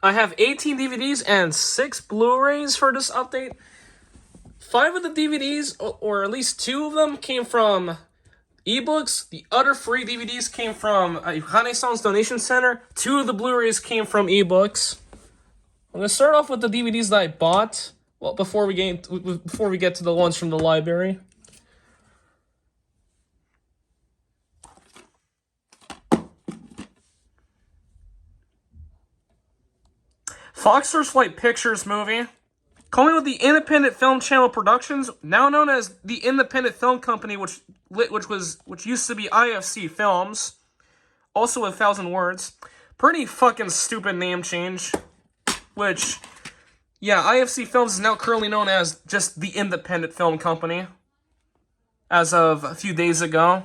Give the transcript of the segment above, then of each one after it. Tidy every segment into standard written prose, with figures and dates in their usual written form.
I have 18 DVDs and 6 Blu-rays for this update. 5 of the DVDs, or at least 2 of them, came from ebooks. The other 3 DVDs came from Renaissance Donation Center. 2 of the Blu-rays came from ebooks. I'm gonna start off with the DVDs that I bought. Well, before we get to the ones from the library. Fox Searchlight Pictures movie. Coming with the Independent Film Channel Productions, now known as the Independent Film Company, which used to be IFC Films, also 1,000 words. Pretty fucking stupid name change. Which, yeah, IFC Films is now currently known as just the Independent Film Company, as of a few days ago.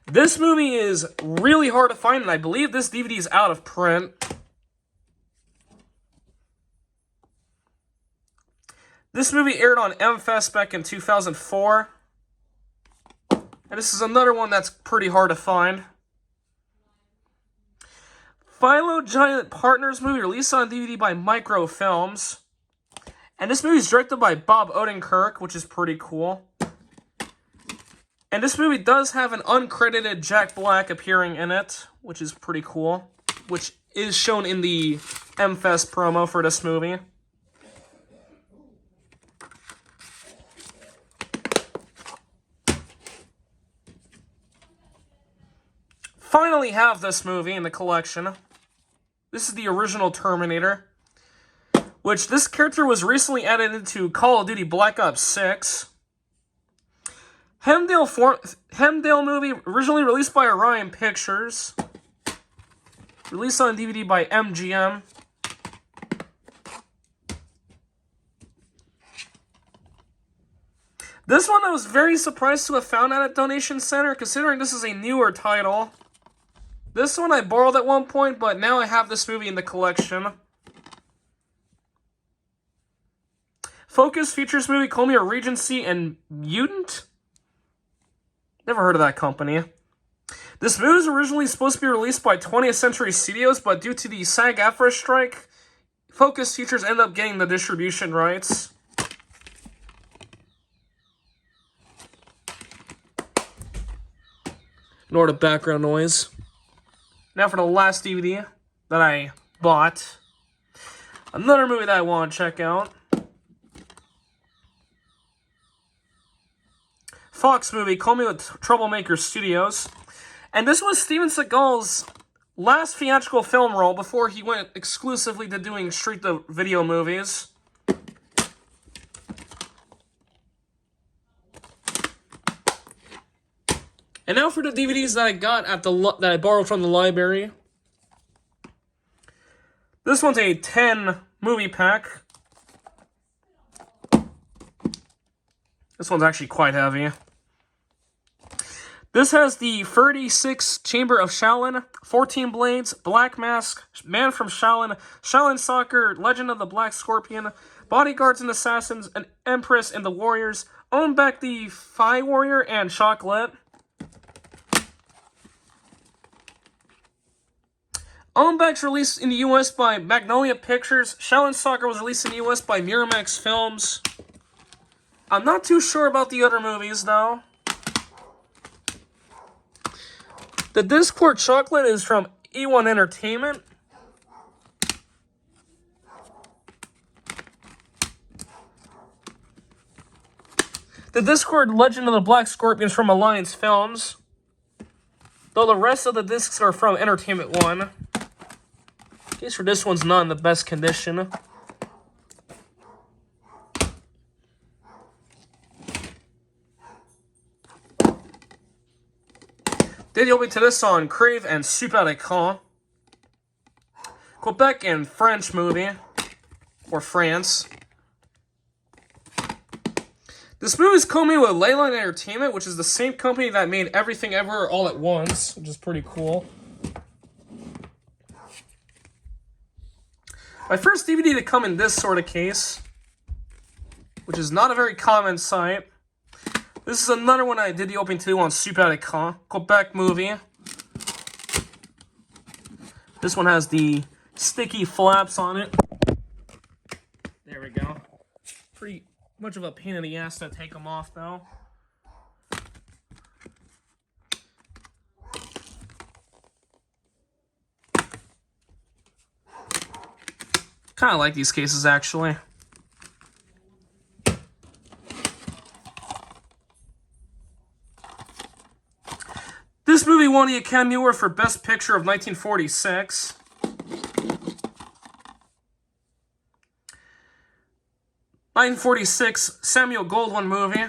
This movie is really hard to find, and I believe this DVD is out of print. This movie aired on M-Fest back in 2004. And this is another one that's pretty hard to find. Philo Giant Partners movie released on DVD by Micro Films. And this movie is directed by Bob Odenkirk, which is pretty cool. And this movie does have an uncredited Jack Black appearing in it, which is pretty cool. Which is shown in the M-Fest promo for this movie. Finally have this movie in the collection. This is the original Terminator, which this character was recently added into Call of Duty Black Ops 6. Hemdale movie, originally released by Orion Pictures. Released on DVD by MGM. This one I was very surprised to have found at a donation center, considering this is a newer title. This one I borrowed at one point, but now I have this movie in the collection. Focus Features movie, Call Me a Regency and Mutant? Never heard of that company. This movie was originally supposed to be released by 20th Century Studios, but due to the SAG-AFTRA strike, Focus Features ended up getting the distribution rights. Ignore the background noise. Now for the last DVD that I bought. Another movie that I want to check out. Fox movie, Call Me with Troublemaker Studios. And this was Steven Seagal's last theatrical film role before he went exclusively to doing straight-to-video movies. And now for the DVDs that I got at that I borrowed from the library. This one's a 10 movie pack. This one's actually quite heavy. This has the 36 Chamber of Shaolin, 14 Blades, Black Mask, Man from Shaolin, Shaolin Soccer, Legend of the Black Scorpion, Bodyguards and Assassins, an Empress and the Warriors, Own Back the Phi Warrior, and Chocolate. Own Back's released in the US by Magnolia Pictures. Shaolin Soccer was released in the US by Miramax Films. I'm not too sure about the other movies, though. The Discord Chocolate is from E1 Entertainment. The Discord Legend of the Black Scorpion is from Alliance Films. Though the rest of the discs are from Entertainment One. Case for this one's not in the best condition. Then you'll be to this on Crave and Super Écran. Quebec and French movie. Or France. This movie is co-made with Leyline Entertainment, which is the same company that made Everything Ever All at Once, which is pretty cool. My first DVD to come in this sort of case, which is not a very common sight. This is another one I did the opening to on Super Écran, Quebec movie. This one has the sticky flaps on it. There we go. Pretty much of a pain in the ass to take them off, though. Kind of like these cases, actually. This movie won the Academy Award for Best Picture of 1946. '46 Samuel Goldwyn movie.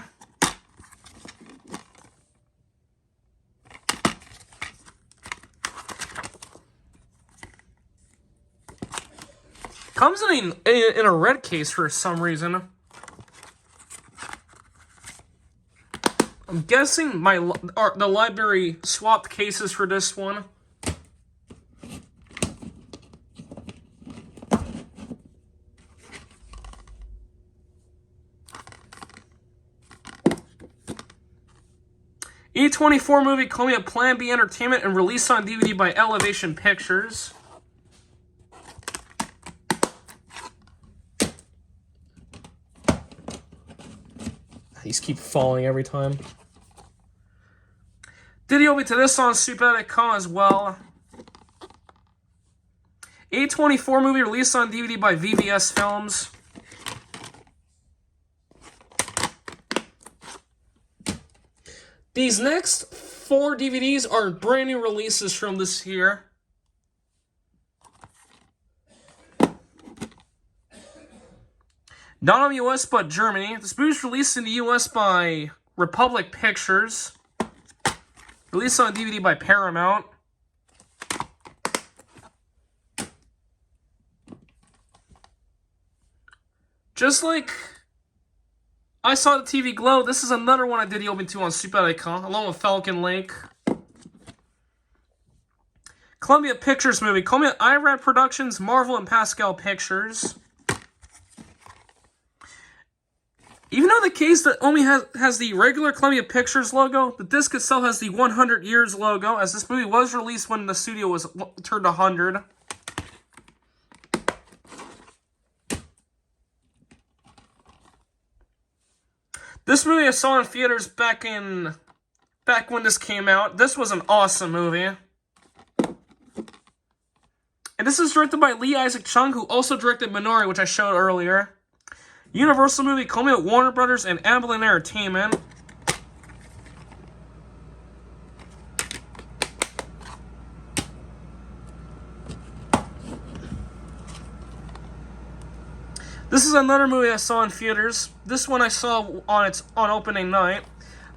Comes in a red case for some reason. I'm guessing the library swapped cases for this one. E24 movie Call Me a Plan B Entertainment and released on DVD by Elevation Pictures. These keep falling every time. Video to this on Super.com as well. A24 movie released on DVD by VVS Films. These next 4 DVDs are brand new releases from this year. Not on the US, but Germany. This movie was released in the US by Republic Pictures. Released on DVD by Paramount. Just like I Saw the TV Glow, this is another one I did the open to on Super.com, along with Falcon Lake. Columbia Pictures movie. Columbia IRAD Productions, Marvel, and Pascal Pictures. Even though the case that only has the regular Columbia Pictures logo, the disc itself has the 100 Years logo, as this movie was released when the studio was turned 100. This movie I saw in theaters back when this came out. This was an awesome movie. And this is directed by Lee Isaac Chung, who also directed Minari, which I showed earlier. Universal movie, Columbia, Warner Brothers, and Amblin Entertainment. This is another movie I saw in theaters. This one I saw on opening night.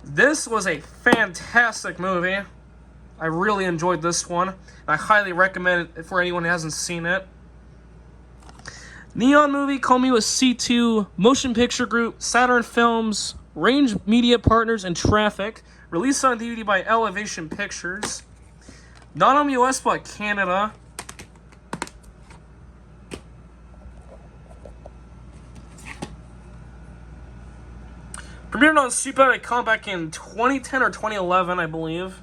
This was a fantastic movie. I really enjoyed this one. I highly recommend it for anyone who hasn't seen it. Neon movie, Call Me with C2, Motion Picture Group, Saturn Films, Range Media Partners, and Traffic. Released on DVD by Elevation Pictures. Not on the US, but Canada. Premiered on Super.com back in 2010 or 2011, I believe.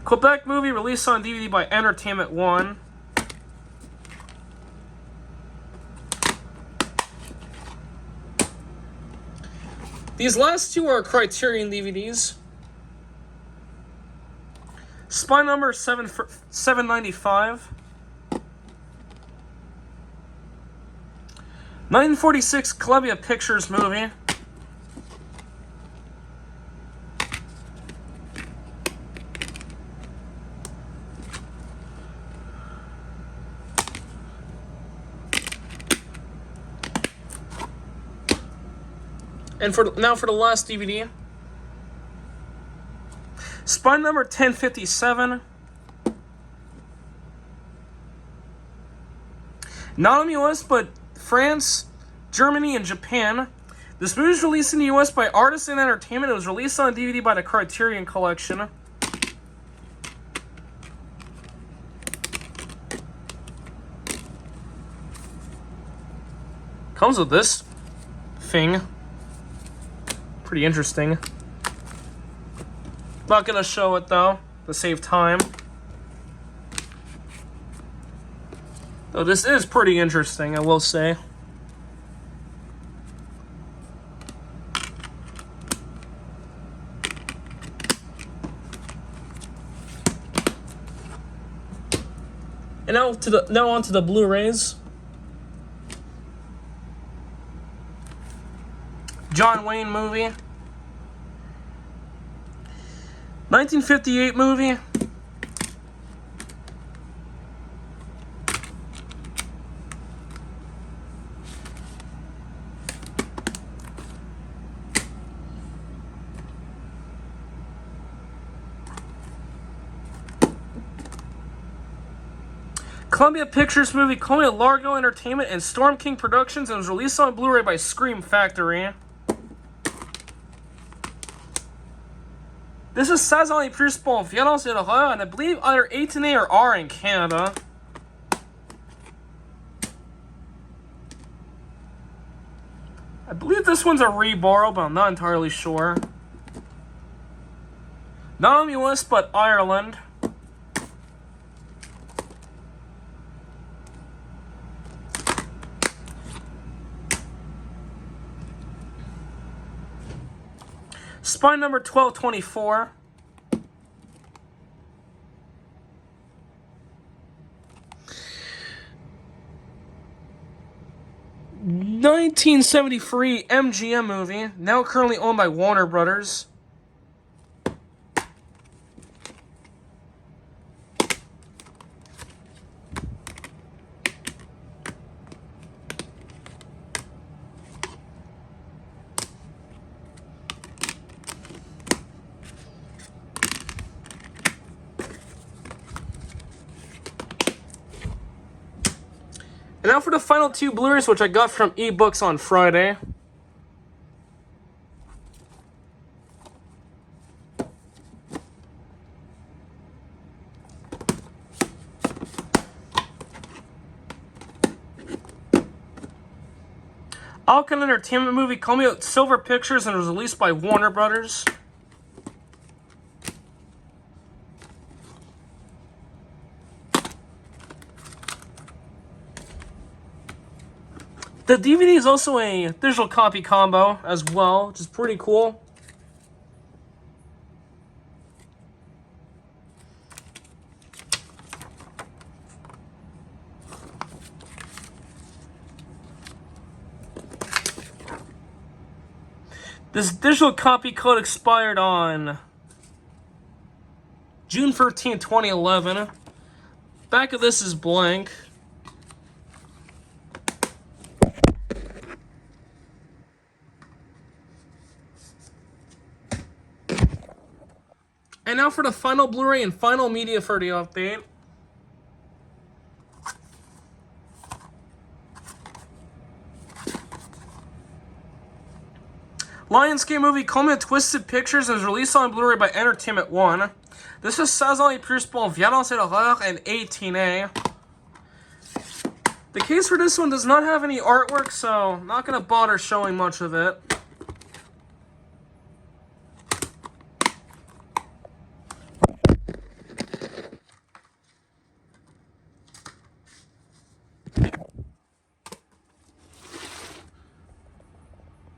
Quebec movie released on DVD by Entertainment One. These last 2 are Criterion DVDs. Spy number 795. 1946 Columbia Pictures movie. And now for the last DVD. Spy number 1057. Not in the US, but France, Germany, and Japan. This movie was released in the US by Artisan Entertainment. It was released on DVD by the Criterion Collection. Comes with this thing. Pretty interesting. Not gonna show it though, to save time. Though this is pretty interesting, I will say. And now on to the Blu-rays. John Wayne movie. 1958 movie. Columbia Pictures movie Columbia Largo Entertainment and Storm King Productions, and was released on Blu-ray by Scream Factory. This is saison et plus bon violence et horreur, and I believe either 18A or R in Canada. I believe this one's a reborrow, but I'm not entirely sure. Not only US, but Ireland. Spine number 1224. (1973) MGM movie, now currently owned by Warner Brothers. And now for the final two Blu-rays, which I got from eBooks on Friday. Alcan Entertainment movie Columbia Silver Pictures, and was released by Warner Brothers. The DVD is also a digital copy combo as well, which is pretty cool. This digital copy code expired on June 13, 2011. Back of this is blank. And now for the final Blu-ray and final media for the update. Lionsgate movie Columbia Twisted Pictures, and was released on Blu-ray by Entertainment One. This is saison et plus bon violence et horreur and 18A. The case for this one does not have any artwork, so I'm not going to bother showing much of it.